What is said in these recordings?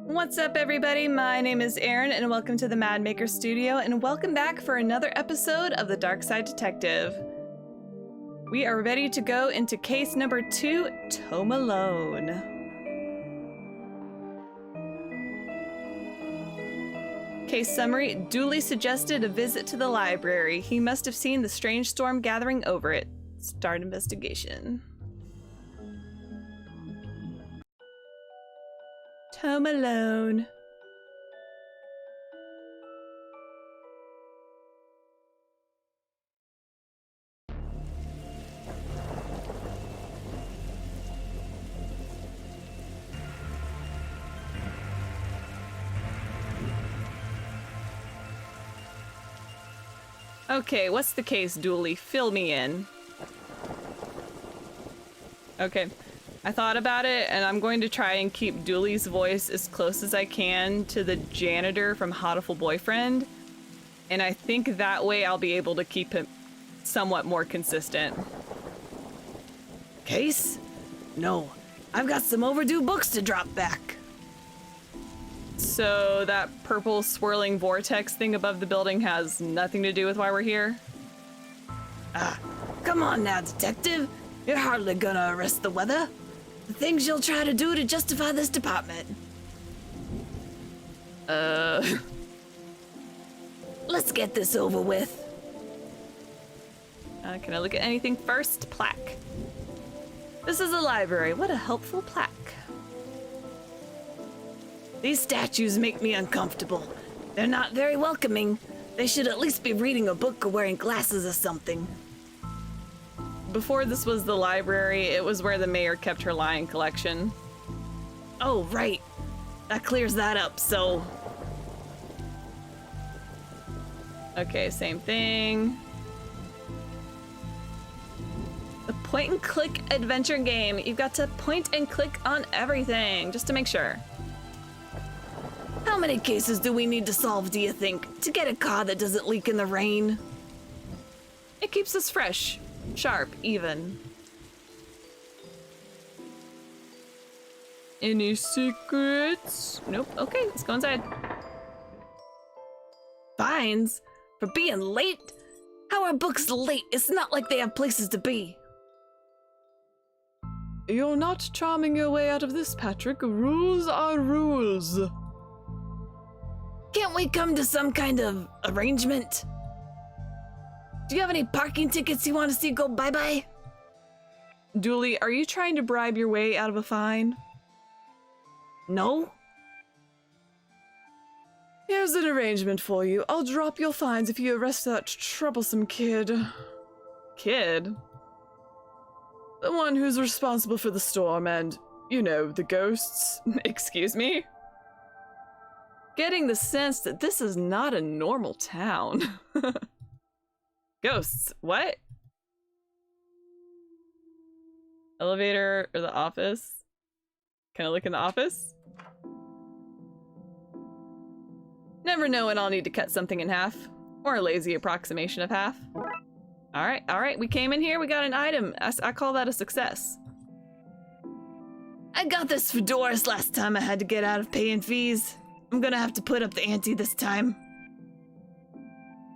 What's up, everybody? My name is Erin, and welcome to the Mad Maker Studio, and welcome back for another episode of the Darkside Detective. We are ready to go into case number 2, Tome Alone. Case summary: Dooley suggested a visit to the library. He must have seen the strange storm gathering over it. Start investigation. Tome Alone. Okay, what's the case, Dooley? Fill me in. Okay, I thought about it, and I'm going to try and keep Dooley's voice as close as I can to the janitor from Hotiful Boyfriend, and I think that way I'll be able to keep him somewhat more consistent. Case? No, I've got some overdue books to drop back. So that purple swirling vortex thing above the building has nothing to do with why we're here? Come on now, detective. You're hardly gonna arrest the weather. The things you'll try to do to justify this department. Let's get this over with. Can I look at anything first? Plaque. This is a library. What a helpful plaque. These statues make me uncomfortable. They're not very welcoming. They should at least be reading a book or wearing glasses or something. Before this was the library, it was where the mayor kept her lion collection. Oh, right. That clears that up, so... Okay, same thing. The point-and-click adventure game. You've got to point and click on everything, just to make sure. How many cases do we need to solve, do you think, to get a car that doesn't leak in the rain? It keeps us fresh, sharp, even. Any secrets? Nope. Okay, let's go inside. Fines? For being late? How are books late? It's not like they have places to be. You're not charming your way out of this, Patrick. Rules are rules. Can't we come to some kind of arrangement? Do you have any parking tickets you want to see go bye-bye? Dooley, are you trying to bribe your way out of a fine? No? Here's an arrangement for you. I'll drop your fines if you arrest that troublesome kid. Kid? The one who's responsible for the storm and, you know, the ghosts. Excuse me? Getting the sense that this is not a normal town. Ghosts, what? Elevator or the office? Can I look in the office? Never know when I'll need to cut something in half. Or a lazy approximation of half. Alright, we came in here, we got an item. I call that a success. I got this for Doris last time I had to get out of paying fees. I'm gonna have to put up the ante this time.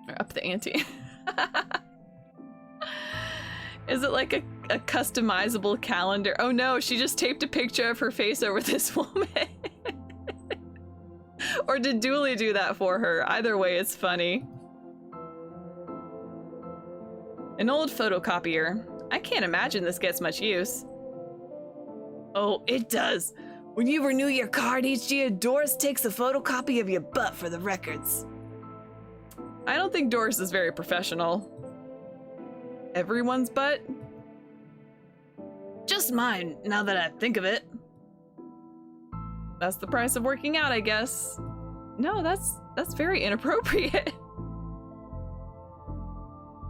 Or up the ante. Is it like a customizable calendar? Oh no, she just taped a picture of her face over this woman. Or did Dooley do that for her? Either way, it's funny. An old photocopier. I can't imagine this gets much use. Oh, it does. When you renew your card each year, Doris takes a photocopy of your butt for the records. I don't think Doris is very professional. Everyone's butt? Just mine, now that I think of it. That's the price of working out, I guess. No, that's very inappropriate.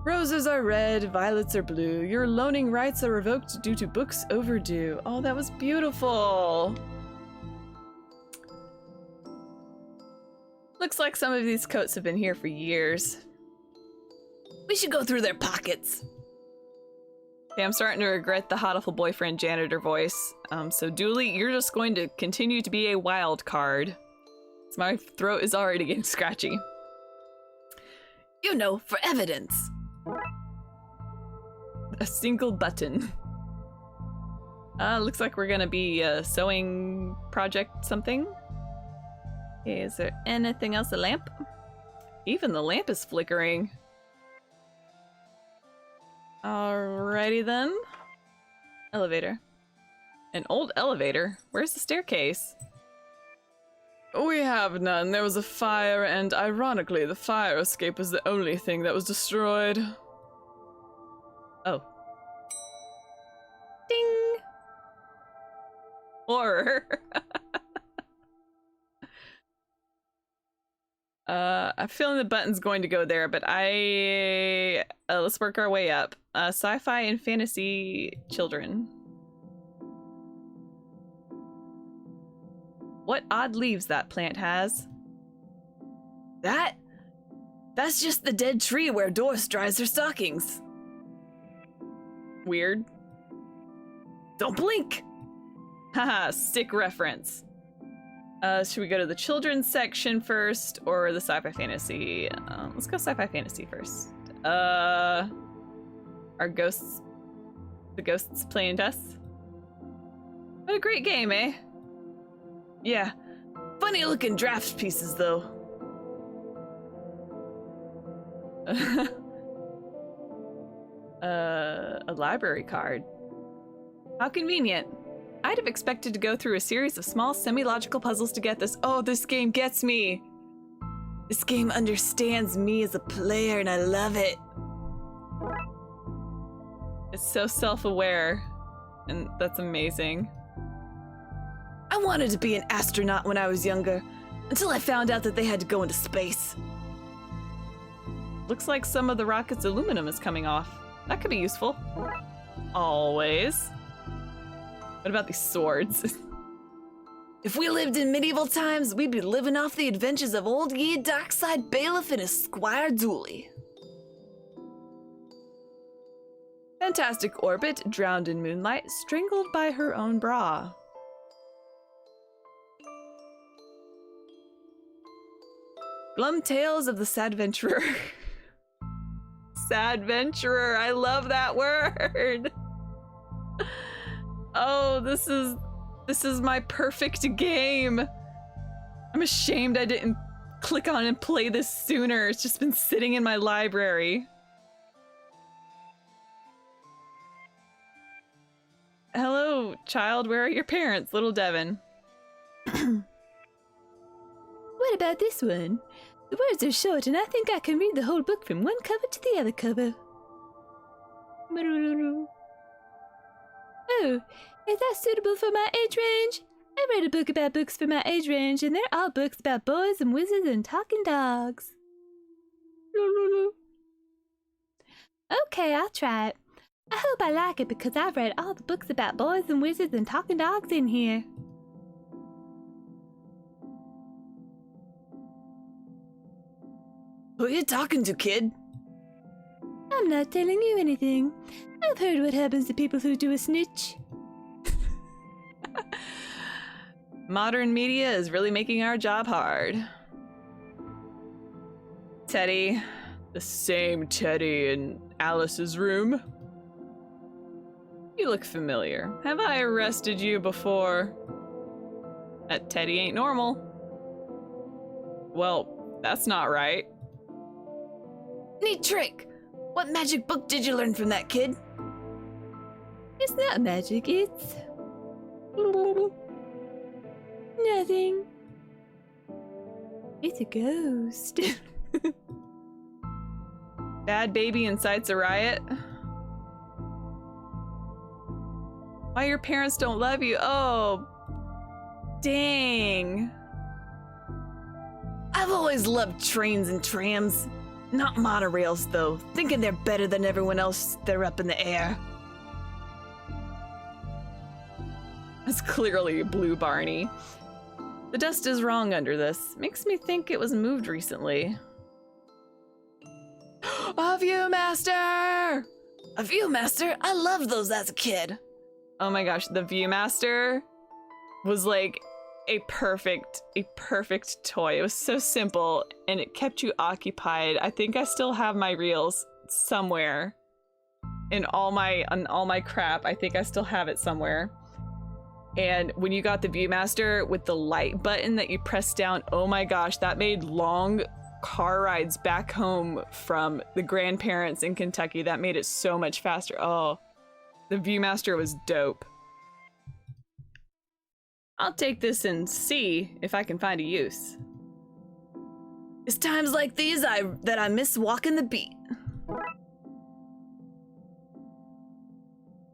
Roses are red, violets are blue. Your loaning rights are revoked due to books overdue. Oh, that was beautiful. Looks like some of these coats have been here for years. We should go through their pockets. Okay, I'm starting to regret the Hotiful boyfriend janitor voice. So Dooley, you're just going to continue to be a wild card. My throat is already getting scratchy. You know, for evidence. A single button. Looks like we're gonna be sewing project something. Okay, is there anything else? A lamp? Even the lamp is flickering. Alrighty then. Elevator. An old elevator? Where's the staircase? We have none. There was a fire, and ironically, the fire escape was the only thing that was destroyed. Oh. Ding! Horror. I'm feeling the button's going to go there, but let's work our way up. Sci-fi and fantasy children. What odd leaves that plant has. That's just the dead tree where Doris dries her stockings. Weird. Don't blink! Haha, stick reference. Should we go to the children's section first or the sci-fi fantasy? Let's go sci-fi fantasy first. Are the ghosts playing us? What a great game, eh? Yeah. Funny looking draft pieces, though. A library card. How convenient. I'd have expected to go through a series of small semi-logical puzzles to get this. Oh, this game gets me. This game understands me as a player, and I love it. It's so self-aware, and that's amazing. I wanted to be an astronaut when I was younger, until I found out that they had to go into space. Looks like some of the rocket's aluminum is coming off. That could be useful. Always. What about these swords? If we lived in medieval times, we'd be living off the adventures of old ye Darkside bailiff and his squire Dooley. Fantastic orbit, drowned in moonlight, strangled by her own bra. Glum tales of the Sadventurer. Sadventurer, I love that word. Oh, this is my perfect game. I'm ashamed I didn't click on and play this sooner. It's just been sitting in my library. Hello, child. Where are your parents? Little Devin. What about this one? The words are short, and I think I can read the whole book from one cover to the other cover. Oh, is that suitable for my age range? I read a book about books for my age range, and they're all books about boys and wizards and talking dogs. Okay, I'll try it. I hope I like it because I've read all the books about boys and wizards and talking dogs in here. Who are you talking to, kid? I'm not telling you anything. I've heard what happens to people who do a snitch. Modern media is really making our job hard. Teddy. The same Teddy in Alice's room. You look familiar. Have I arrested you before? That Teddy ain't normal. Well, that's not right. Neat trick! What magic book did you learn from that kid? It's not magic, it's... nothing. It's a ghost. Bad baby incites a riot. Why your parents don't love you? Oh, dang. I've always loved trains and trams. Not monorails, though. Thinking they're better than everyone else, they're up in the air. That's clearly Blue Barney. The dust is wrong under this. Makes me think it was moved recently. Of you, master! A Viewmaster? I loved those as a kid. Oh my gosh, the Viewmaster was like a perfect toy. It was so simple and it kept you occupied. I think I still have my reels somewhere. On all my crap, I think I still have it somewhere. And when you got the Viewmaster with the light button that you press down, oh my gosh, that made long car rides back home from the grandparents in Kentucky. That made it so much faster. Oh, the Viewmaster was dope. I'll take this and see if I can find a use. It's times like these that I miss walking the beat.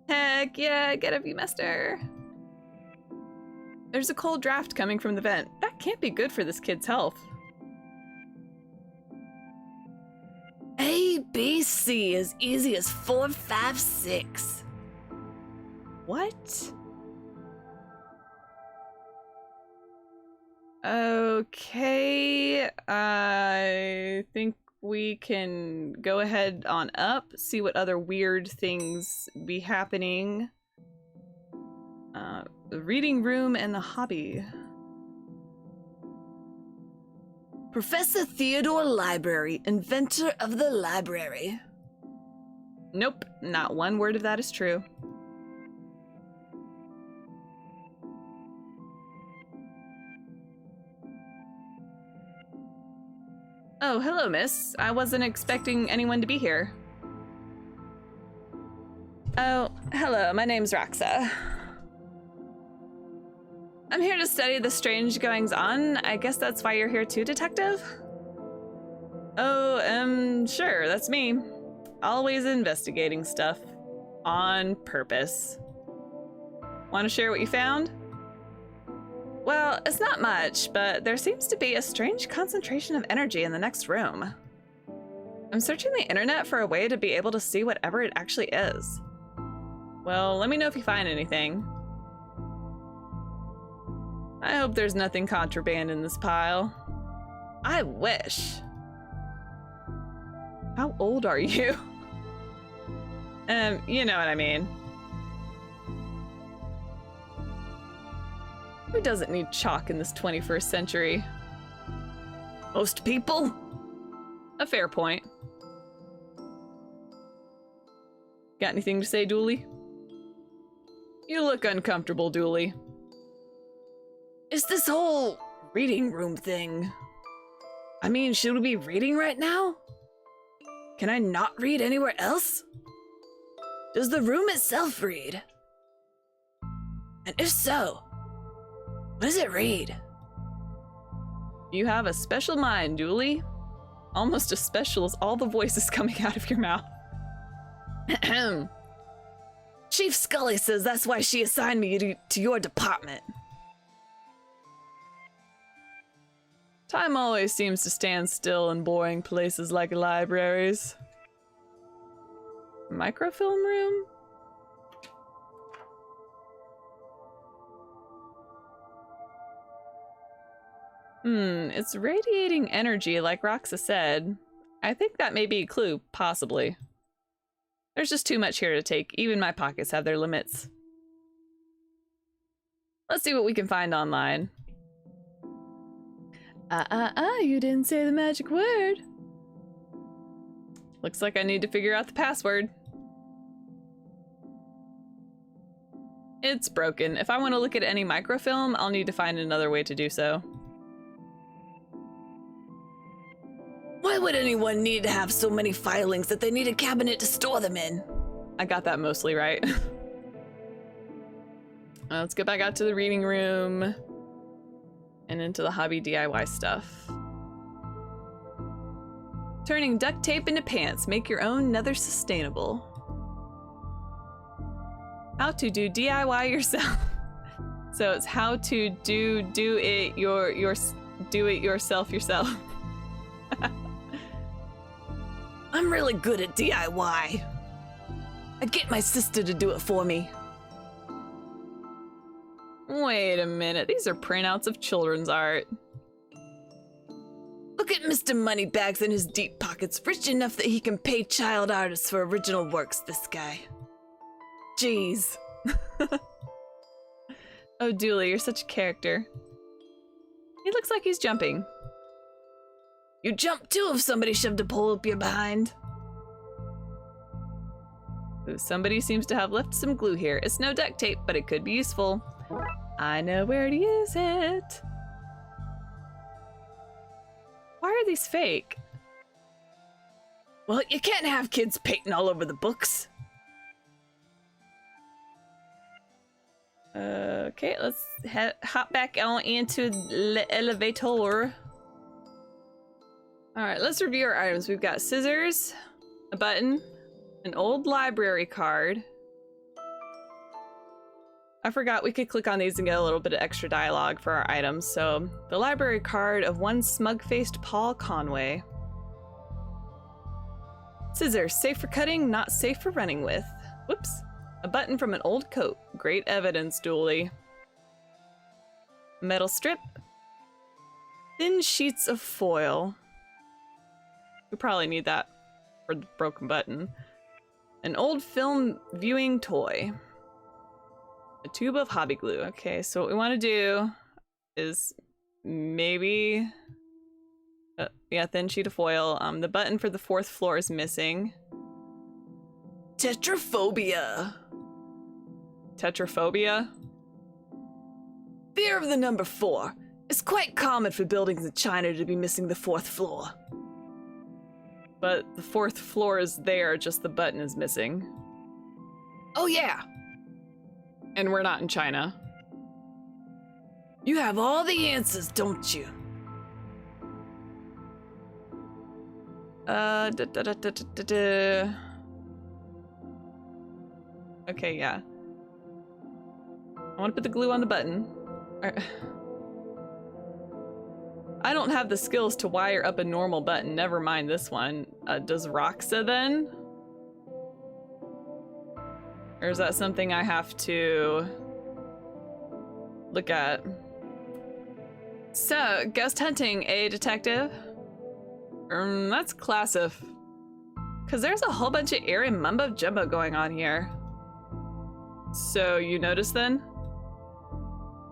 Heck yeah, get a Viewmaster. There's a cold draft coming from the vent. That can't be good for this kid's health. A, B, C as easy as 4, 5, 6. What? Okay, I think we can go ahead on up, see what other weird things be happening. The reading room and the hobby. Professor Theodore Library, inventor of the library. Nope, not one word of that is true. Oh, hello, miss. I wasn't expecting anyone to be here. Oh, hello, my name's Roxa. I'm here to study the strange goings-on. I guess that's why you're here too, detective? Oh, sure, that's me. Always investigating stuff. On purpose. Want to share what you found? Well, it's not much, but there seems to be a strange concentration of energy in the next room. I'm searching the internet for a way to be able to see whatever it actually is. Well, let me know if you find anything. I hope there's nothing contraband in this pile. I wish. How old are you? You know what I mean. Who doesn't need chalk in this 21st century? Most people? A fair point. Got anything to say, Dooley? You look uncomfortable, Dooley. It's this whole reading room thing. I mean, should we be reading right now? Can I not read anywhere else? Does the room itself read? And if so, what does it read? You have a special mind, Dooley. Almost as special as all the voices coming out of your mouth. Chief Scully says that's why she assigned me to your department. Time always seems to stand still in boring places like libraries. Microfilm room? It's radiating energy like Roxa said. I think that may be a clue, possibly. There's just too much here to take. Even my pockets have their limits. Let's see what we can find online. You didn't say the magic word. Looks like I need to figure out the password. It's broken. If I want to look at any microfilm, I'll need to find another way to do so. Why would anyone need to have so many filings that they need a cabinet to store them in? I got that mostly right. Let's get back out to the reading room and into the hobby DIY stuff. Turning duct tape into pants. Make your own nether sustainable. How to do DIY yourself. So it's how to do it yourself. I'm really good at DIY. I get my sister to do it for me. Wait a minute, these are printouts of children's art. Look at Mr. Moneybags in his deep pockets, rich enough that he can pay child artists for original works, this guy. Jeez. Oh, Dooley, you're such a character. He looks like he's jumping. You jump too if somebody shoved a pole up your behind. Ooh, somebody seems to have left some glue here. It's no duct tape, but it could be useful. I know where to use it. Why are these fake? Well, you can't have kids painting all over the books. Okay, let's hop back on into the elevator. Alright, let's review our items. We've got scissors, a button, an old library card. I forgot we could click on these and get a little bit of extra dialogue for our items. So, the library card of one smug-faced Paul Conway. Scissors, safe for cutting, not safe for running with. Whoops. A button from an old coat. Great evidence, Dooley. Metal strip. Thin sheets of foil. We probably need that for the broken button. An old film viewing toy. A tube of hobby glue. Okay, so what we want to do is maybe... yeah, thin sheet of foil. The button for the 4th floor is missing. Tetraphobia. Tetraphobia? Fear of the number 4. It's quite common for buildings in China to be missing the 4th floor. But the 4th floor is there, just the button is missing. Oh yeah. And we're not in China. You have all the answers, don't you? Okay, yeah. I want to put the glue on the button. I don't have the skills to wire up a normal button, never mind this one. Does Roxa then? Or is that something I have to look at? So, ghost hunting, eh, detective? That's classic. Cause there's a whole bunch of airy mumbo jumbo going on here. So, you notice then?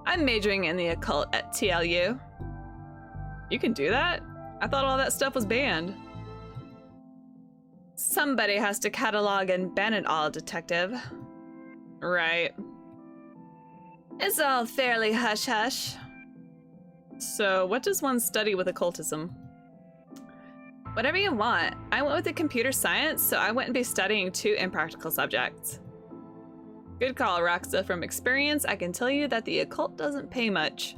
I'm majoring in the occult at TLU. You can do that? I thought all that stuff was banned. Somebody has to catalog and ban it all, detective. Right. It's all fairly hush-hush. So, what does one study with occultism? Whatever you want. I went with the computer science, so I wouldn't be studying 2 impractical subjects. Good call, Roxa. From experience, I can tell you that the occult doesn't pay much.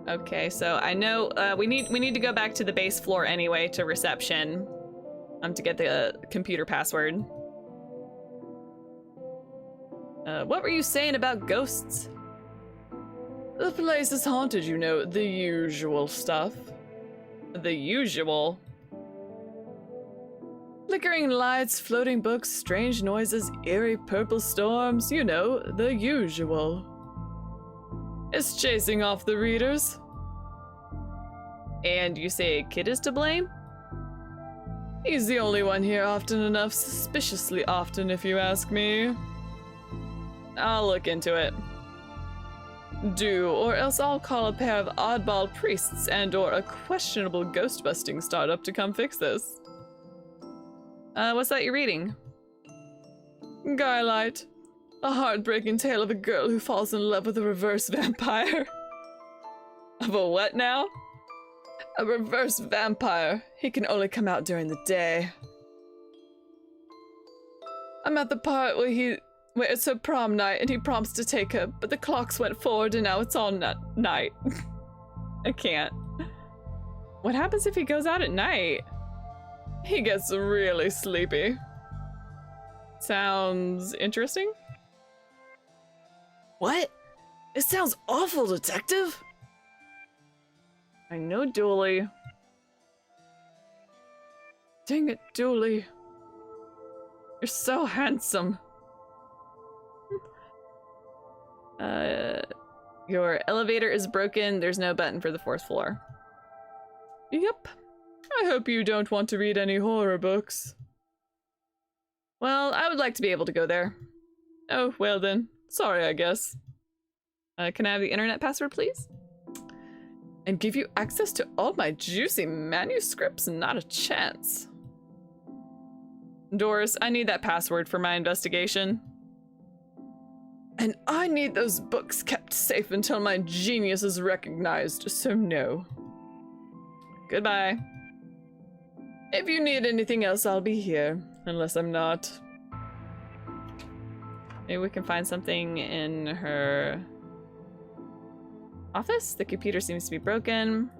Okay, so I know we need to go back to the base floor anyway, to reception, to get the computer password. What were you saying about ghosts? The place is haunted, you know, the usual stuff. The usual? Flickering lights, floating books, strange noises, eerie purple storms, you know, the usual. It's chasing off the readers. And you say a kid is to blame? He's the only one here often enough, suspiciously often if you ask me. I'll look into it. Do, or else I'll call a pair of oddball priests and or a questionable ghost-busting startup to come fix this. What's that you're reading? Guylight. A heartbreaking tale of a girl who falls in love with a reverse vampire. Of a what now? A reverse vampire. He can only come out during the day. I'm at the part where it's her prom night and he promised to take her, but the clocks went forward and now it's all night. I can't. What happens if he goes out at night? He gets really sleepy. Sounds interesting? What? It sounds awful, detective. I know, Dooley. Dang it, Dooley. You're so handsome. Your elevator is broken. There's no button for the 4th floor. Yep. I hope you don't want to read any horror books. Well, I would like to be able to go there. Oh, well then. Sorry, I guess. Can I have the internet password, please? And give you access to all my juicy manuscripts? Not a chance. Doris, I need that password for my investigation. And I need those books kept safe until my genius is recognized, so no. Goodbye. If you need anything else, I'll be here. Unless I'm not. Maybe we can find something in her office? The computer seems to be broken.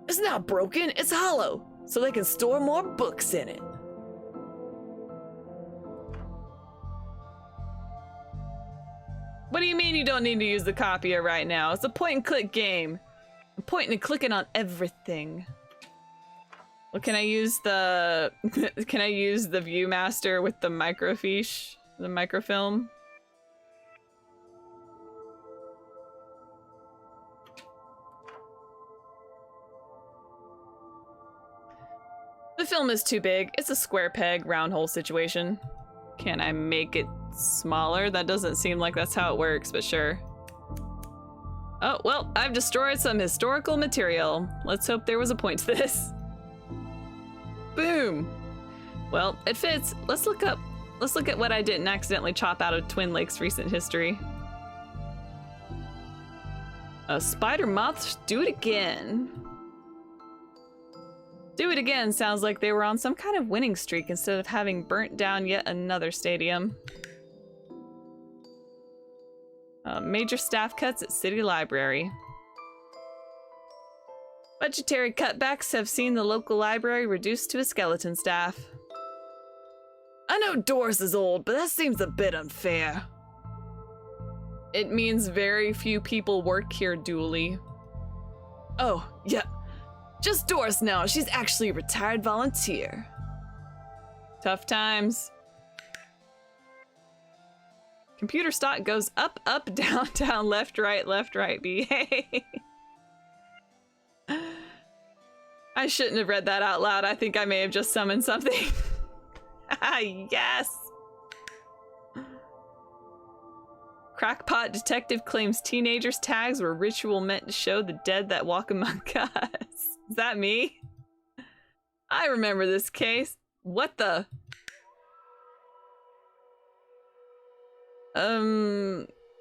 It's not broken, it's hollow, so they can store more books in it. What do you mean you don't need to use the copier right now? It's a point-and-click game. I'm pointing and clicking on everything. Well, can I use the can I use the Viewmaster with the microfiche, the microfilm? The film is too big. It's a square peg, round hole situation. Can I make it smaller? That doesn't seem like that's how it works, but sure. Oh, well, I've destroyed some historical material. Let's hope there was a point to this. Boom. Well, it fits. Let's look at what I didn't accidentally chop out of Twin Lakes' recent history. Spider moths do it again. Do it again sounds like they were on some kind of winning streak instead of having burnt down yet another stadium. Major staff cuts at City Library. Budgetary cutbacks have seen the local library reduced to a skeleton staff. I know Doris is old, but that seems a bit unfair. It means very few people work here, Dooley. Oh, yeah. Just Doris now. She's actually a retired volunteer. Tough times. Computer stock goes up, up, down, down, left, right, B. I shouldn't have read that out loud. I think I may have just summoned something. Yes! Crackpot detective claims teenagers' tags were ritual meant to show the dead that walk among us. Is that me? I remember this case. What the?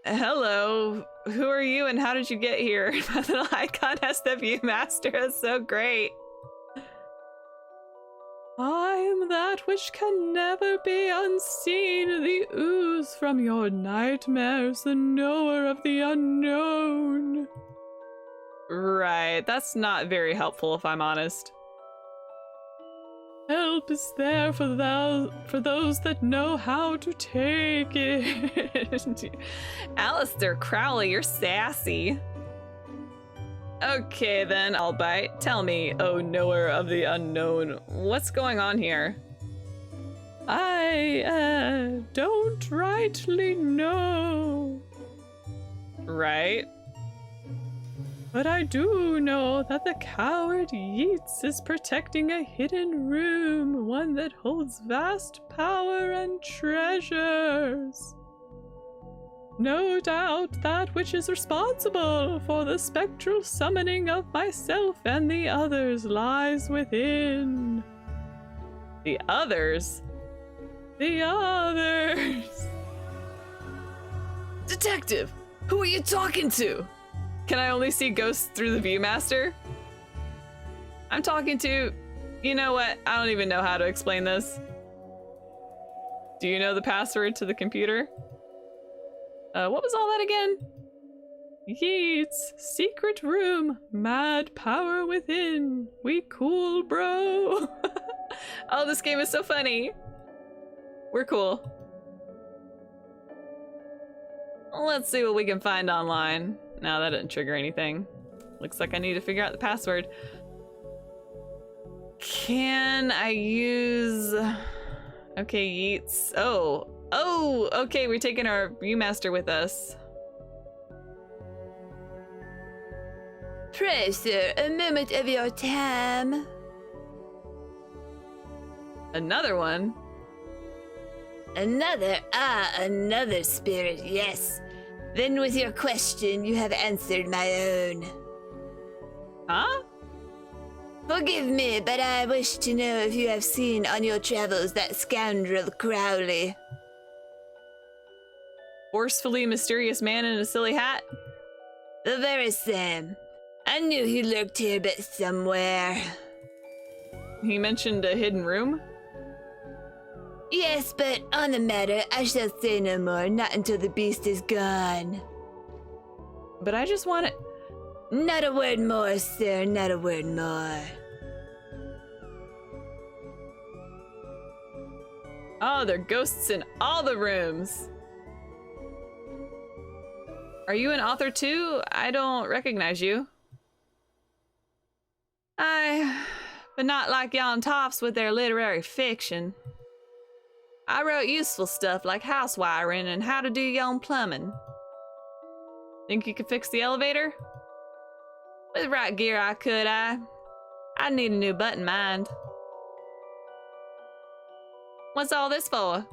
Hello. Who are you and how did you get here? My little icon has the Viewmaster. That's so great. I am that which can never be unseen, the ooze from your nightmares, the knower of the unknown. Right, that's not very helpful if I'm honest. Help is there for those that know how to take it. Alistair Crowley, you're sassy. Okay then, I'll bite. Tell me, oh knower of the unknown, what's going on here? I don't rightly know. Right? But I do know that the coward Yeats is protecting a hidden room, one that holds vast power and treasures. No doubt that which is responsible for the spectral summoning of myself and the others lies within. The others? The others! Detective! Who are you talking to? Can I only see ghosts through the Viewmaster? I'm talking to... You know what? I don't even know how to explain this. Do you know the password to the computer? What was all that again? Yeats, secret room, mad power within. We cool, bro. Oh, this game is so funny. We're cool. Let's see what we can find online. No, that didn't trigger anything. Looks like I need to figure out the password. Can I use... Okay, Yeats. Oh, okay, we're taking our Viewmaster with us. Pray, sir, a moment of your time. Another one? Another spirit, yes. Then with your question, you have answered my own. Huh? Forgive me, but I wish to know if you have seen on your travels that scoundrel Crowley. Forcefully mysterious man in a silly hat? The very same. I knew he lurked here but somewhere. He mentioned a hidden room? Yes, but on the matter, I shall say no more, not until the beast is gone. But I just want it. Not a word more, sir, not a word more. Oh, there are ghosts in all the rooms. Are you an author too? I don't recognize you. But not like yon tops with their literary fiction. I wrote useful stuff like house wiring and how to do your own plumbing. Think you could fix the elevator? With right gear I could, I need a new button mind. What's all this for?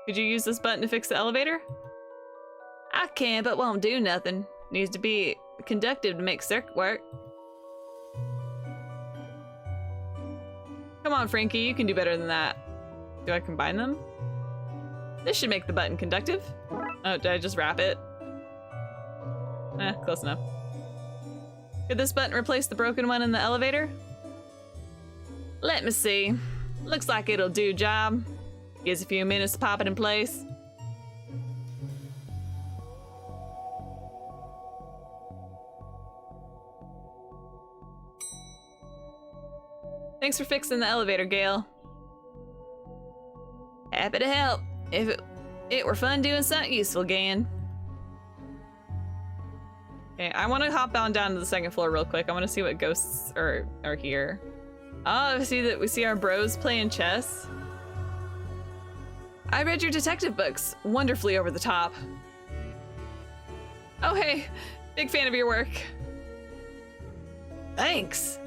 Could you use this button to fix the elevator? I can, but won't do nothing. Needs to be conductive to make circuit work. Come on, Frankie, you can do better than that. Do I combine them? This should make the button conductive. Oh, did I just wrap it? Close enough. Could this button replace the broken one in the elevator? Let me see. Looks like it'll do job. Gives a few minutes to pop it in place. Thanks for fixing the elevator, Gale. Happy to help. If it were fun doing something useful again. Okay, I want to hop on down to the second floor real quick. I want to see what ghosts are here. Oh, I see that we see our bros playing chess. I read your detective books. Wonderfully over the top. Oh, hey. Big fan of your work. Thanks.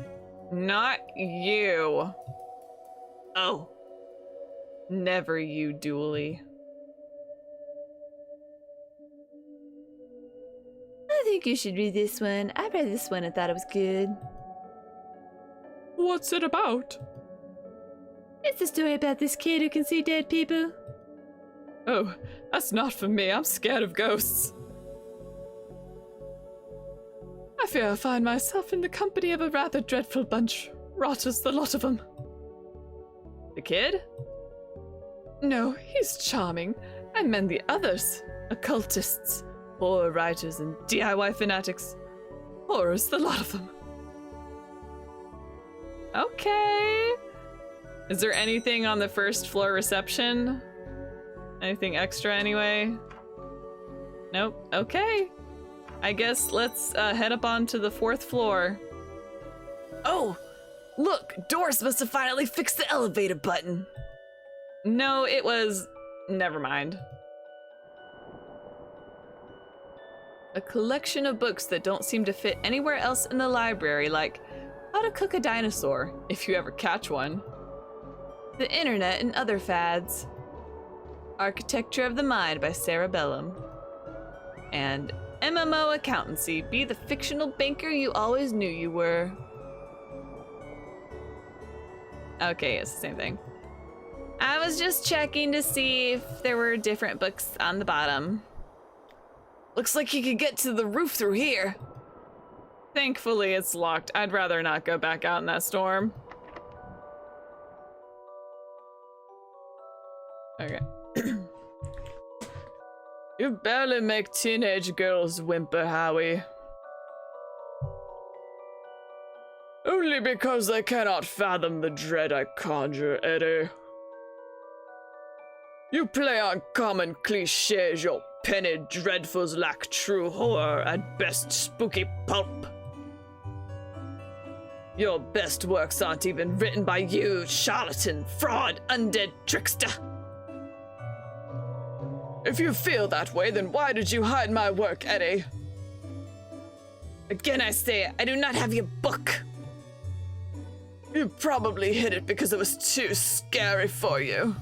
Not you. Oh. Never you, Dooley. I think you should read this one. I read this one and thought it was good. What's it about? It's a story about this kid who can see dead people. Oh, that's not for me. I'm scared of ghosts. I fear I find myself in the company of a rather dreadful bunch. Rotters, the lot of them. The kid? No, he's charming. I meant the others. Occultists, horror writers, and DIY fanatics. Horrors, the lot of them. Okay. Is there anything on the first floor reception? Anything extra anyway? Nope. Okay. I guess let's head up onto the fourth floor. Oh, look, Doris must have finally fixed the elevator button. No, it was... Never mind. A collection of books that don't seem to fit anywhere else in the library, like How to Cook a Dinosaur, if you ever catch one. The Internet and Other Fads. Architecture of the Mind by Sarah Bellum. And MMO Accountancy, Be the Fictional Banker You Always Knew You Were. Okay, it's the same thing. I was just checking to see if there were different books on the bottom. Looks like you could get to the roof through here. Thankfully, it's locked. I'd rather not go back out in that storm. Okay. You barely make teenage girls whimper, Howie. Only because they cannot fathom the dread I conjure, Eddie. You play on common cliches, your penny dreadfuls lack true horror, at best spooky pulp. Your best works aren't even written by you, charlatan, fraud, undead trickster. If you feel that way, then why did you hide my work, Eddie? Again, I say, I do not have your book. You probably hid it because it was too scary for you.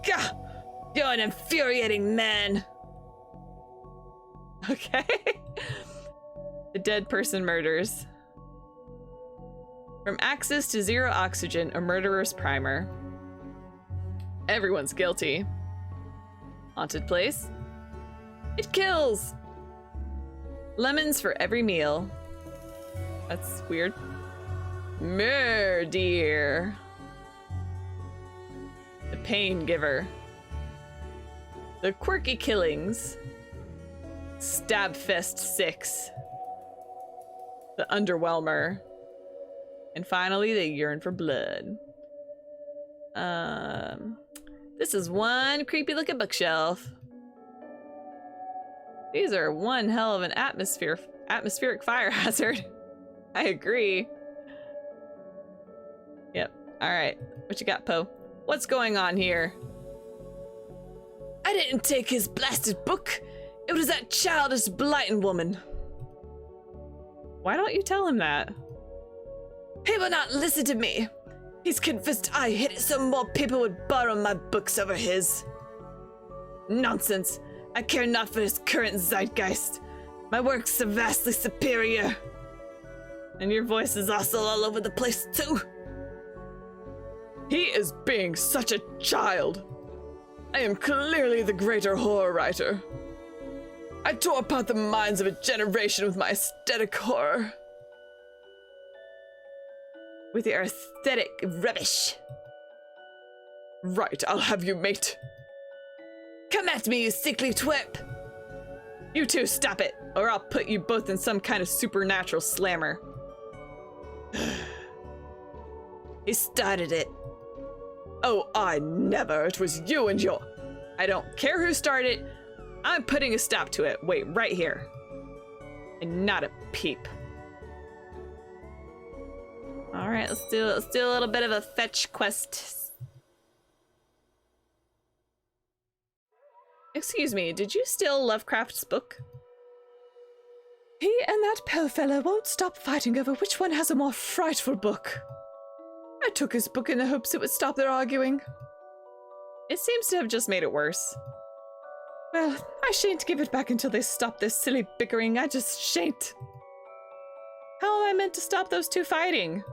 Gah! You're an infuriating man. Okay. The dead person murders. From Axis to Zero Oxygen, a murderer's primer. Everyone's guilty. Haunted place. It kills! Lemons for every meal. That's weird. Murder. The pain giver. The quirky killings. Stabfest 6. The underwhelmer. And finally, they yearn for blood. This is one creepy looking bookshelf. These are one hell of an atmospheric fire hazard. I agree. Yep. All right. What you got, Poe? What's going on here? I didn't take his blasted book. It was that childish blighting woman. Why don't you tell him that? He will not listen to me. He's convinced I hid it so more people would borrow my books over his. Nonsense. I care not for his current zeitgeist. My works are vastly superior. And your voice is also all over the place, too. He is being such a child. I am clearly the greater horror writer. I tore apart the minds of a generation with my aesthetic horror. With your aesthetic rubbish. Right, I'll have you, mate. Come at me, you sickly twerp! You two, stop it, or I'll put you both in some kind of supernatural slammer. He started it. Oh, I never. It was you and your... I don't care who started it. I'm putting a stop to it. Wait, right here. And not a peep. All right, let's do a little bit of a fetch quest. Excuse me, did you steal Lovecraft's book? He and that Poe fella won't stop fighting over which one has a more frightful book. I took his book in the hopes it would stop their arguing. It seems to have just made it worse. Well, I shan't give it back until they stop this silly bickering. I just shan't. How am I meant to stop those two fighting?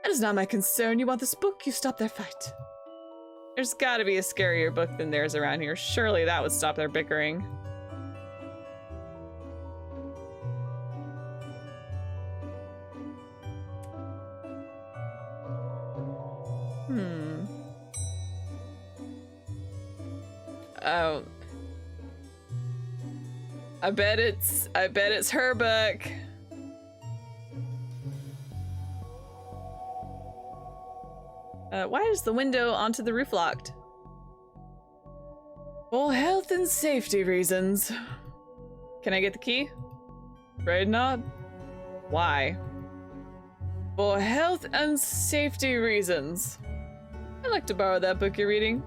That is not my concern. You want this book, you stop their fight. There's gotta be a scarier book than theirs around here. Surely that would stop their bickering. Oh. I bet it's her book. Why is the window onto the roof locked? For health and safety reasons. Can I get the key? Afraid not. Why? For health and safety reasons. I'd like to borrow that book you're reading.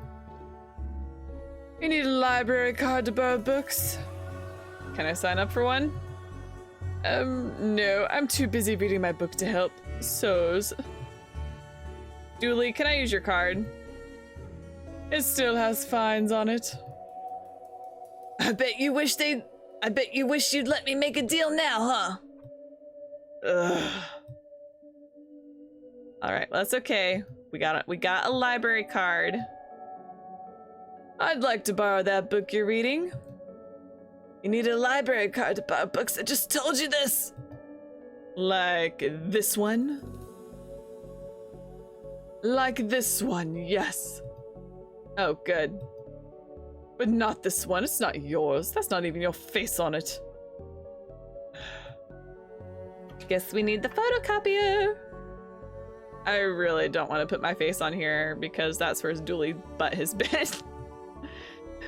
You need a library card to borrow books. Can I sign up for one? No, I'm too busy reading my book to help. So's. Dooley, can I use your card? It still has fines on it. I bet you wish you'd let me make a deal now, huh? Ugh. Alright, well that's okay. We got a library card. I'd like to borrow that book you're reading. You need a library card to borrow books. I just told you this. Like this one? Like this one, yes. Oh, good. But not this one. It's not yours. That's not even your face on it. Guess we need the photocopier. I really don't want to put my face on here because that's where his Dooley butt has been.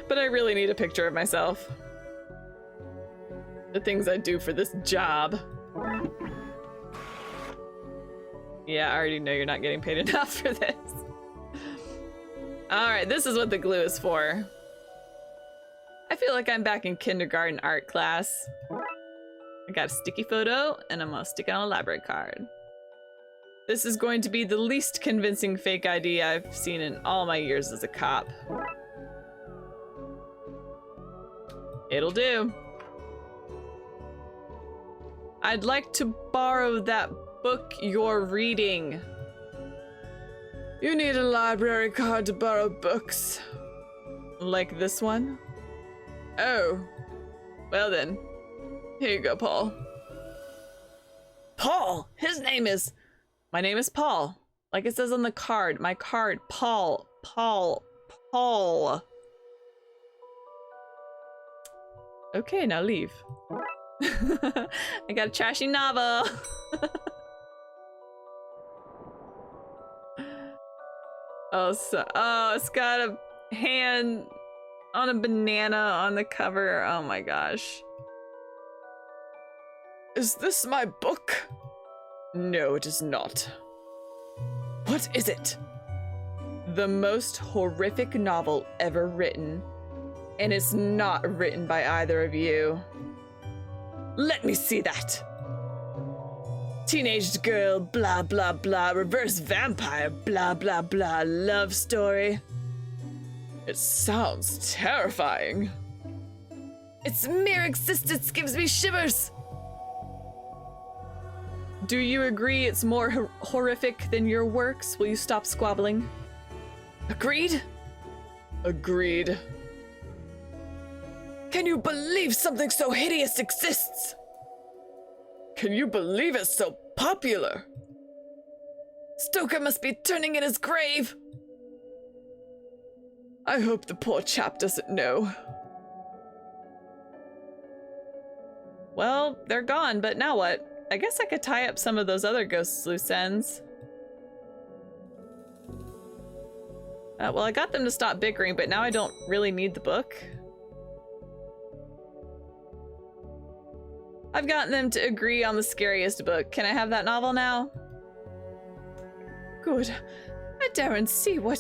But I really need a picture of myself. The things I do for this job. Yeah, I already know you're not getting paid enough for this. Alright, this is what the glue is for. I feel like I'm back in kindergarten art class. I got a sticky photo, and I'm gonna stick it on a library card. This is going to be the least convincing fake ID I've seen in all my years as a cop. It'll do. I'd like to borrow that book you're reading. You need a library card to borrow books. Like this one? Oh. Well then. Here you go, Paul. Paul! His name is... My name is Paul. Like it says on the card. My card. Paul. Paul. Paul. Okay, now leave. I got a trashy novel. Oh, it's got a hand on a banana on the cover. Oh my gosh. Is this my book? No, it is not. What is it? The most horrific novel ever written. And it's not written by either of you. Let me see that. Teenage girl, blah, blah, blah, reverse vampire, blah, blah, blah, love story. It sounds terrifying. Its mere existence gives me shivers. Do you agree it's more horrific than your works? Will you stop squabbling? Agreed? Agreed. Can you believe something so hideous exists? Can you believe it's so popular? Stoker must be turning in his grave. I hope the poor chap doesn't know. Well, they're gone, but now what? I guess I could tie up some of those other ghosts' loose ends. Well, I got them to stop bickering, but now I don't really need the book. I've gotten them to agree on the scariest book. Can I have that novel now? Good. I daren't see why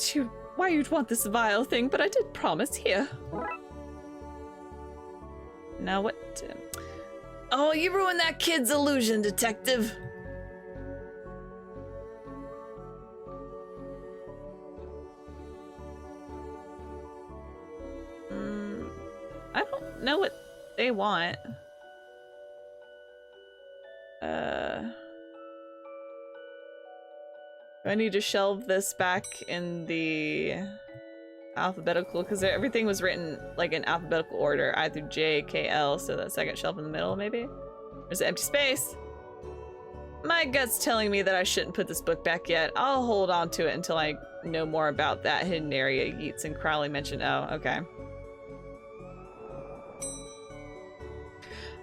you'd want this vile thing, but I did promise. Here. Now what? Oh, you ruined that kid's illusion, detective. I don't know what they want. Do I need to shelve this back in the alphabetical? Because everything was written like in alphabetical order, I through J, K, L, so that second shelf in the middle, maybe? There's an empty space. My gut's telling me that I shouldn't put this book back yet. I'll hold on to it until I know more about that hidden area Yeats and Crowley mentioned. Oh, okay.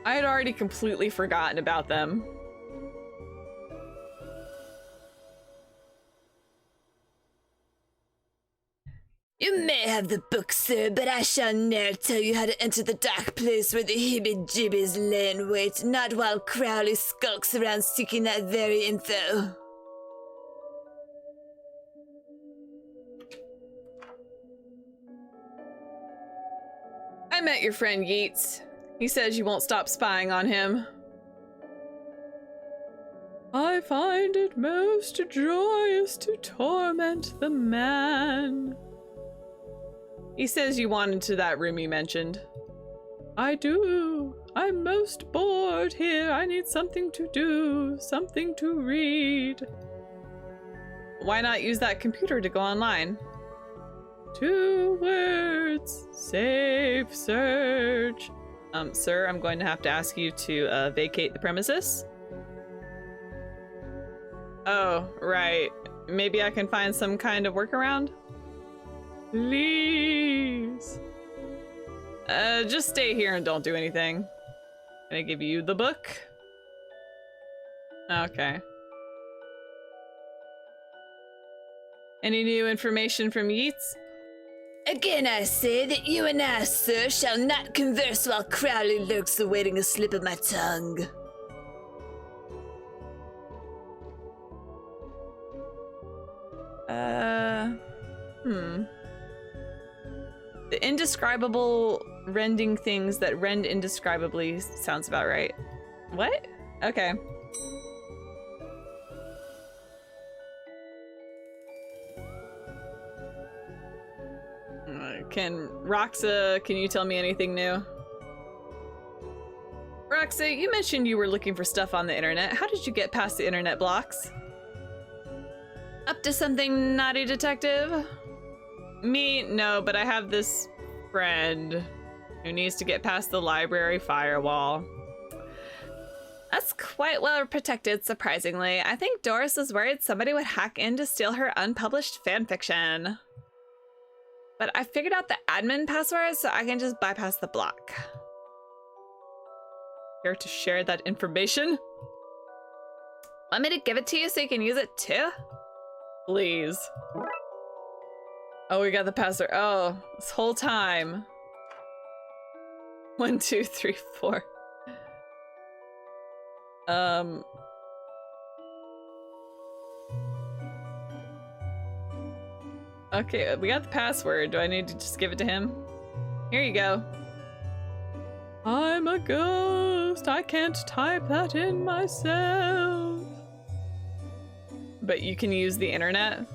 I had already completely forgotten about them. You may have the book, sir, but I shall ne'er tell you how to enter the dark place where the hibby-jibbies lay in wait, not while Crowley skulks around seeking that very info. I met your friend Yeats. He says you won't stop spying on him. I find it most joyous to torment the man. He says you want into that room you mentioned. I do. I'm most bored here. I need something to do, something to read. Why not use that computer to go online? 2 words. Safe search. Sir, I'm going to have to ask you to vacate the premises. Oh, right. Maybe I can find some kind of workaround? Please. Just stay here and don't do anything. Can I give you the book? Okay. Any new information from Yeats? Again I say that you and I, sir, shall not converse while Crowley lurks awaiting a slip of my tongue. The indescribable rending things that rend indescribably sounds about right. What? Okay. Can you tell me anything new? Roxa, you mentioned you were looking for stuff on the internet. How did you get past the internet blocks? Up to something naughty, detective? Me? No, but I have this friend who needs to get past the library firewall. That's quite well protected, surprisingly. I think Doris was worried somebody would hack in to steal her unpublished fanfiction. But I figured out the admin password, so I can just bypass the block. Care to share that information? Want me to give it to you so you can use it too? Please. Oh, we got the password. Oh, this whole time. 1, 2, 3, 4. Okay, we got the password. Do I need to just give it to him? Here you go. I'm a ghost. I can't type that in myself. But you can use the internet?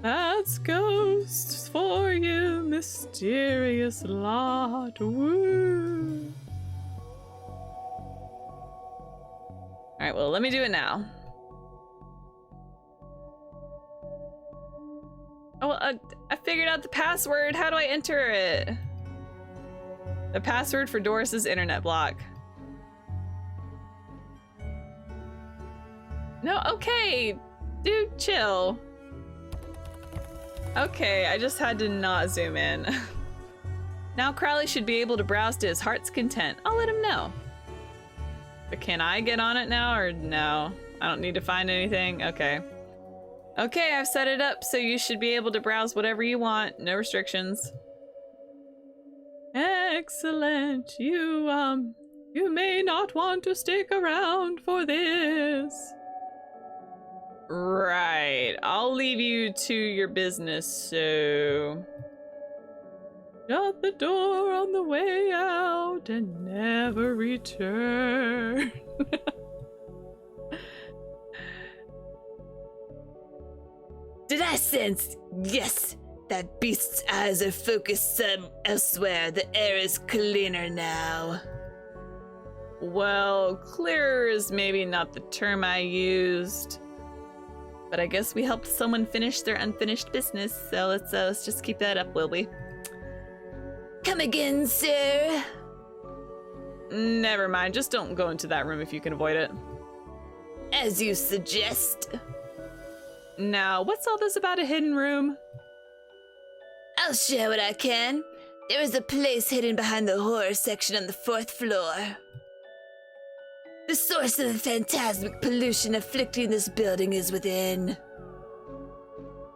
That's ghosts for you, mysterious lot. Woo. Alright, well, let me do it now. Oh, I figured out the password. How do I enter it? The password for Doris's internet block. No, okay. Dude, chill. Okay, I just had to not zoom in. Now Crowley should be able to browse to his heart's content. I'll let him know. But can I get on it now or no? I don't need to find anything? Okay. Okay, I've set it up so you should be able to browse whatever you want. No restrictions. Excellent. You may not want to stick around for this. Right. I'll leave you to your business, so... Shut the door on the way out and never return. Did I sense? Yes! That beast's eyes are focused elsewhere. The air is cleaner now. Well, clearer is maybe not the term I used. But I guess we helped someone finish their unfinished business, so let's just keep that up, will we? Come again, sir? Never mind, just don't go into that room if you can avoid it. As you suggest. Now, what's all this about a hidden room? I'll share what I can. There is a place hidden behind the horror section on the 4th floor. The source of the phantasmic pollution afflicting this building is within.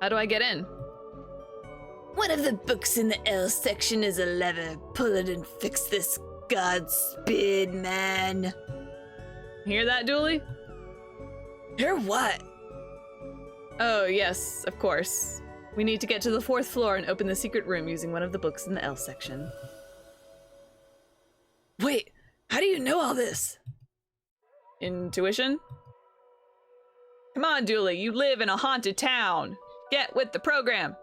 How do I get in? One of the books in the L section is a lever. Pull it and fix this. Godspeed, man. Hear that, Dooley? Hear what? Oh, yes, of course. We need to get to the 4th floor and open the secret room using one of the books in the L section. Wait, how do you know all this? Intuition? Come on, Dooley, you live in a haunted town. Get with the program.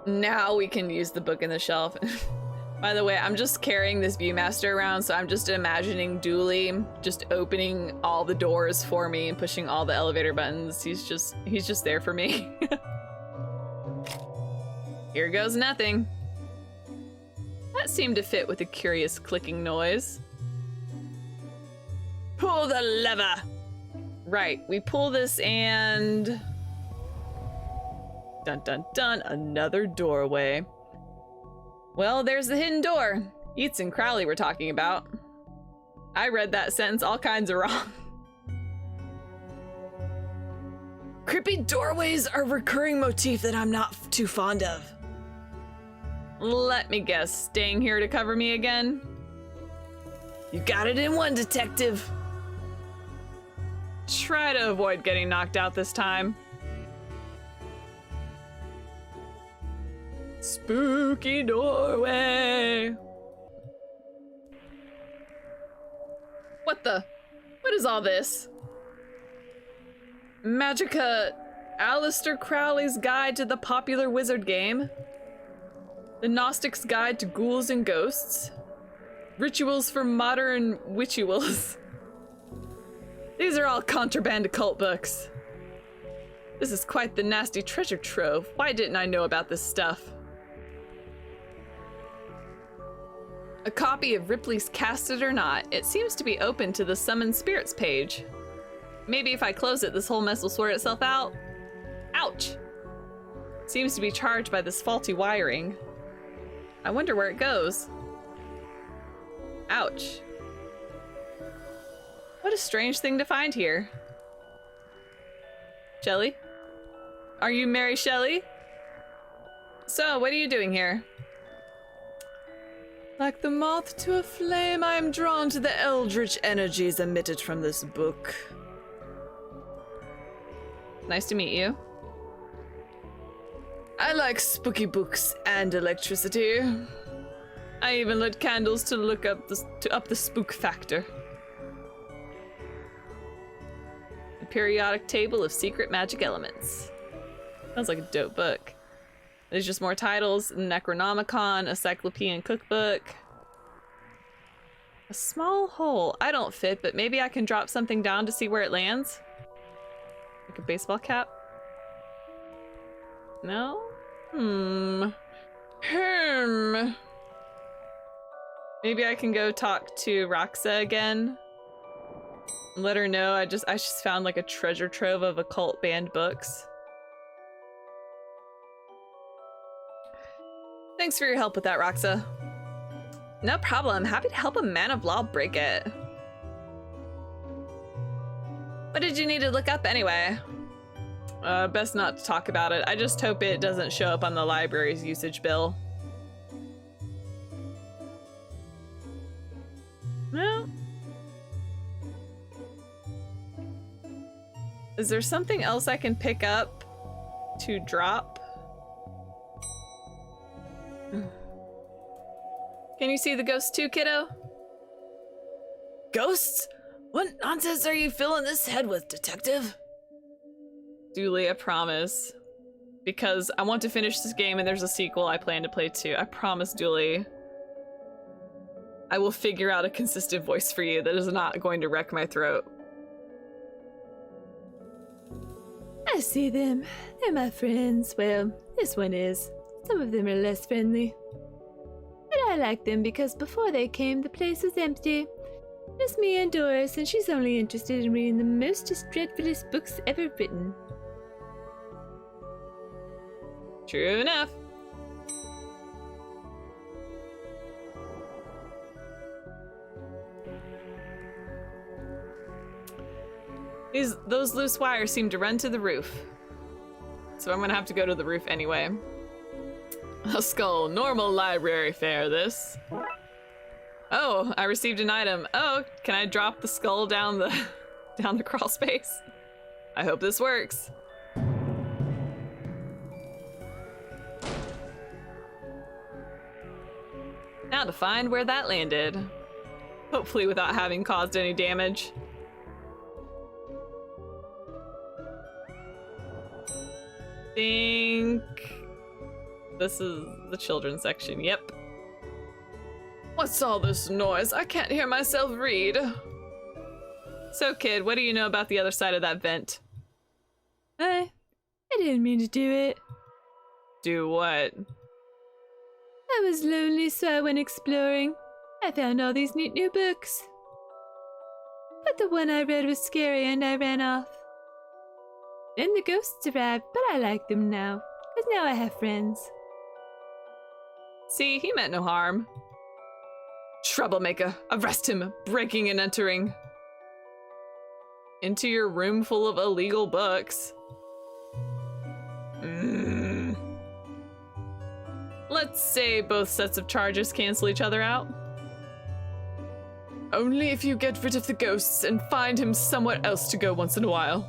Now we can use the book in the shelf. By the way, I'm just carrying this Viewmaster around, so I'm just imagining Dooley just opening all the doors for me and pushing all the elevator buttons. He's just there for me. Here goes nothing. That seemed to fit with a curious clicking noise. Pull the lever! Right, we pull this and... Dun dun dun, another doorway. Well, there's the hidden door. Yeats and Crowley were talking about. I read that sentence all kinds of wrong. Creepy doorways are a recurring motif that I'm not too fond of. Let me guess, staying here to cover me again? You got it in one, detective. Try to avoid getting knocked out this time. Spooky doorway. What is all this? Magica, Aleister Crowley's Guide to the Popular Wizard Game. The Gnostic's Guide to Ghouls and Ghosts. Rituals for Modern Witchuals. These are all contraband occult books. This is quite the nasty treasure trove. Why didn't I know about this stuff? A copy of Ripley's Cast It or Not. It seems to be open to the Summon Spirits page. Maybe if I close it, this whole mess will sort itself out. Ouch! Seems to be charged by this faulty wiring. I wonder where it goes. Ouch. What a strange thing to find here. Shelley? Are you Mary Shelley? So, what are you doing here? Like the moth to a flame, I am drawn to the eldritch energies emitted from this book. Nice to meet you. I like spooky books and electricity. I even lit candles to look up the spook factor. The periodic table of secret magic elements. Sounds like a dope book. There's just more titles: Necronomicon, a Cyclopean cookbook. A small hole. I don't fit, but maybe I can drop something down to see where it lands. Like a baseball cap? No? Maybe I can go talk to Roxa again. And let her know I just found like a treasure trove of occult banned books. Thanks for your help with that, Roxa. No problem. Happy to help a man of law break it. What did you need to look up anyway? Best not to talk about it. I just hope it doesn't show up on the library's usage bill. No. Is there something else I can pick up to drop? Can you see the ghosts too, kiddo? Ghosts? What nonsense are you filling this head with, detective? Dooley, I promise. Because I want to finish this game and there's a sequel I plan to play too. I promise, Dooley. I will figure out a consistent voice for you that is not going to wreck my throat. I see them. They're my friends. Well, this one is. Some of them are less friendly. But I like them because before they came, the place was empty. Just me and Doris, and she's only interested in reading the mostest dreadfulest books ever written. True enough. Those loose wires seem to run to the roof. So I'm gonna have to go to the roof anyway. A skull. Normal library fare, this. Oh, I received an item. Oh, can I drop the skull down the crawl space? I hope this works. Now to find where that landed. Hopefully without having caused any damage. Think this is the children's section. Yep. What's all this noise? I can't hear myself read. So, kid, what do you know about the other side of that vent? I didn't mean to do it. Do what? I was lonely, so I went exploring. I found all these neat new books. But the one I read was scary and I ran off. Then the ghosts arrived, but I like them now, because now I have friends. See, he meant no harm. Troublemaker, arrest him, breaking and entering. Into your room full of illegal books. Let's say both sets of charges cancel each other out. Only if you get rid of the ghosts and find him somewhere else to go once in a while.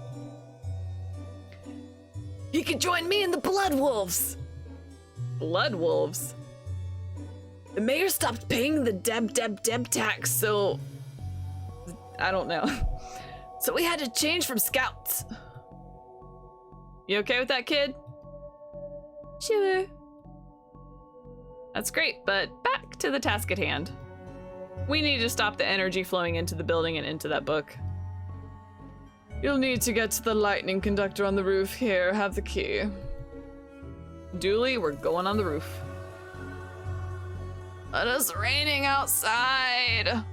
He could join me in the Blood Wolves! Blood wolves? The mayor stopped paying the Deb tax, so... I don't know. So we had to change from scouts. You okay with that, kid? Sure. That's great, but back to the task at hand. We need to stop the energy flowing into the building and into that book. You'll need to get to the lightning conductor on the roof. Here, have the key. Dooley, we're going on the roof. But it's raining outside.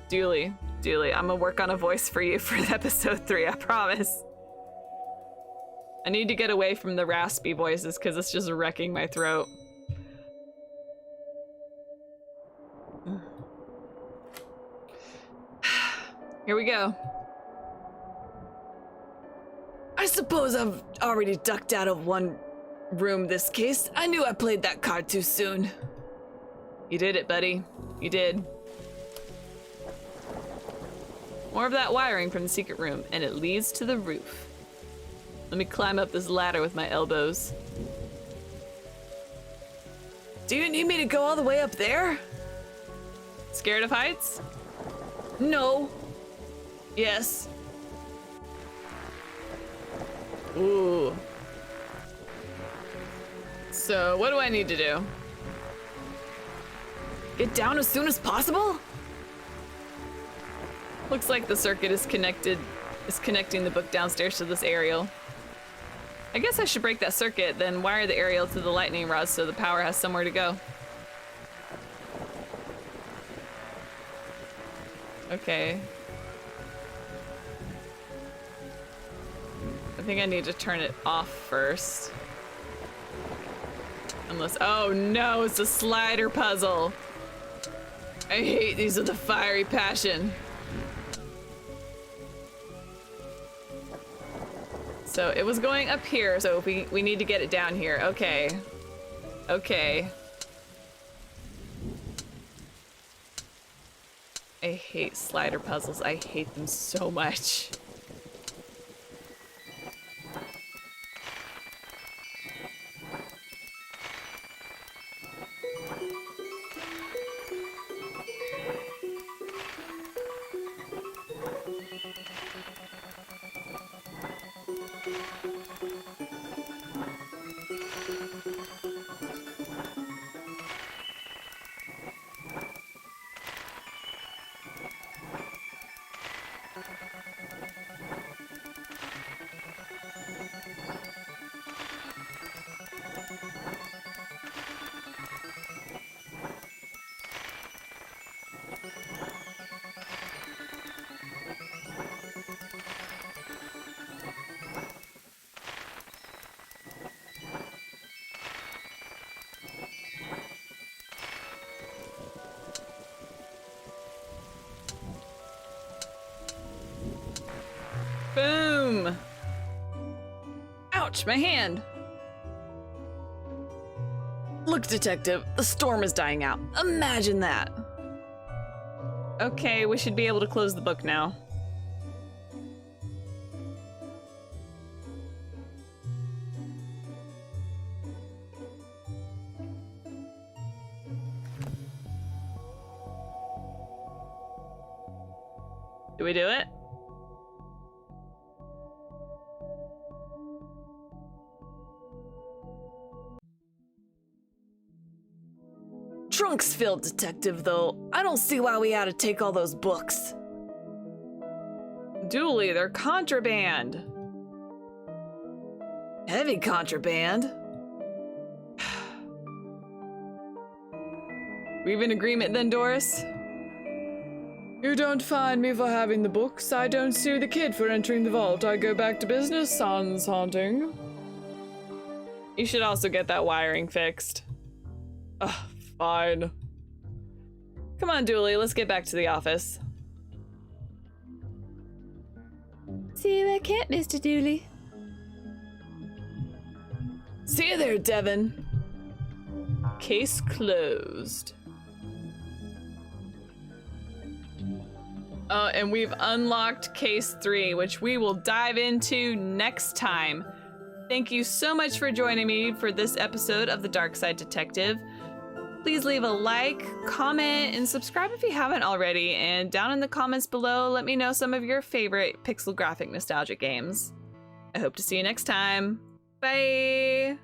Dooley, I'm gonna work on a voice for you for episode 3, I promise. I need to get away from the raspy voices because it's just wrecking my throat. Here we go. I suppose I've already ducked out of one room this case. I knew I played that card too soon. You did it, buddy. You did. More of that wiring from the secret room, and it leads to the roof. Let me climb up this ladder with my elbows. Do you need me to go all the way up there? Scared of heights? No. Yes. Ooh. So, what do I need to do? Get down as soon as possible? Looks like the circuit is connecting the book downstairs to this aerial. I guess I should break that circuit, then wire the aerial to the lightning rods so the power has somewhere to go. Okay. I think I need to turn it off first. Unless, oh no, it's a slider puzzle. I hate these with a fiery passion. So it was going up here, so we need to get it down here. Okay. Okay. I hate slider puzzles. I hate them so much. Boom! Ouch, my hand! Look, Detective, the storm is dying out. Imagine that. Okay, we should be able to close the book now. Do we do it? Trunk's filled, Detective, though. I don't see why we had to take all those books. Dooley, they're contraband. Heavy contraband. We have an agreement then, Doris? You don't fine me for having the books. I don't sue the kid for entering the vault. I go back to business, sans haunting. You should also get that wiring fixed. Ugh, fine. Come on, Dooley, let's get back to the office. See you at camp, Mr. Dooley. See you there, Devin. Case closed. And we've unlocked case 3, which we will dive into next time. Thank you so much for joining me for this episode of the Darkside Detective. Please leave a like, comment, and subscribe if you haven't already. And down in the comments below, let me know some of your favorite pixel graphic nostalgia games. I hope to see you next time. Bye!